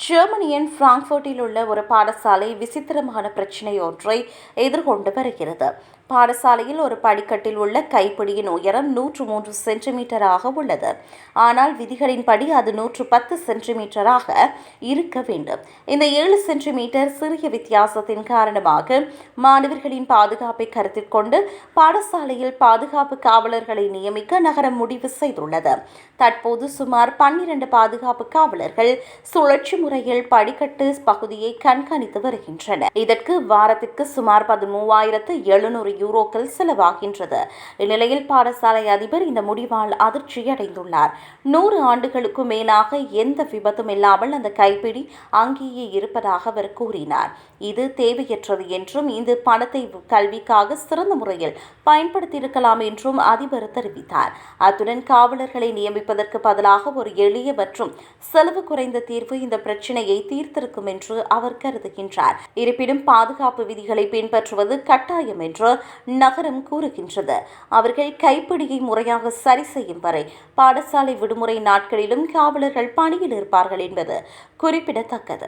ஜெர்மனியின் பிராங்க்ஃபர்ட்டில் உள்ள ஒரு பாடசாலை விசித்திரமான பிரச்சினை ஒன்றை எதிர்கொண்டு வருகிறது. பாடசாலையில் ஒரு படிக்கட்டில் உள்ள கைப்பிடியின் உயரம் 103 சென்டிமீட்டராக உள்ளது. ஆனால் விதிகளின்படி அது 110 சென்டிமீட்டராக இருக்க வேண்டும். இந்த 7 சென்டிமீட்டர் சிறிய வித்தியாசத்தின் காரணமாக மாணவர்களின் பாதுகாப்பை கருத்தில் கொண்டு பாடசாலையில் பாதுகாப்பு காவலர்களை நியமிக்க நகரம் முடிவு செய்துள்ளது. தற்போது சுமார் 12 பாதுகாப்பு காவலர்கள் சுழற்சி முறையில் படிக்கட்டு பகுதியை கண்காணித்து வருகின்றனர். இதற்கு வாரத்திற்கு சுமார் 13,700 யூரோக்கள் செலவாகின்றது. இந்நிலையில் பாடசாலை அதிபர் இந்த முடிவால் அதிர்ச்சியடைந்துள்ளார். 100 ஆண்டுகளுக்கு மேலாக எந்த விபத்தும் இல்லாமல் அந்த கைப்பிடி அங்கேயே இருப்பதாக அவர் கூறினார். இது தேவையற்றது என்றும் இந்த பணத்தை கல்விக்காக சிறந்த முறையில் பயன்படுத்தியிருக்கலாம் என்றும் அதிபர் தெரிவித்தார். அத்துடன் காவலர்களை நியமிப்பதற்கு பதிலாக ஒரு எளிய மற்றும் செலவு குறைந்த தீர்வு இந்த பிரச்சினையை தீர்த்திருக்கும் என்று அவர் கருதுகின்றார். இருப்பினும் பாதுகாப்பு விதிகளை பின்பற்றுவது கட்டாயம் என்று நகரம் கூறுகின்றது. அவர்கள் கைப்பிடியை முறையாக சரி செய்யும் வரை பாடசாலை விடுமுறை நாட்களிலும் காவலர்கள் பணியில் இருப்பார்கள் என்பது குறிப்பிடத்தக்கது.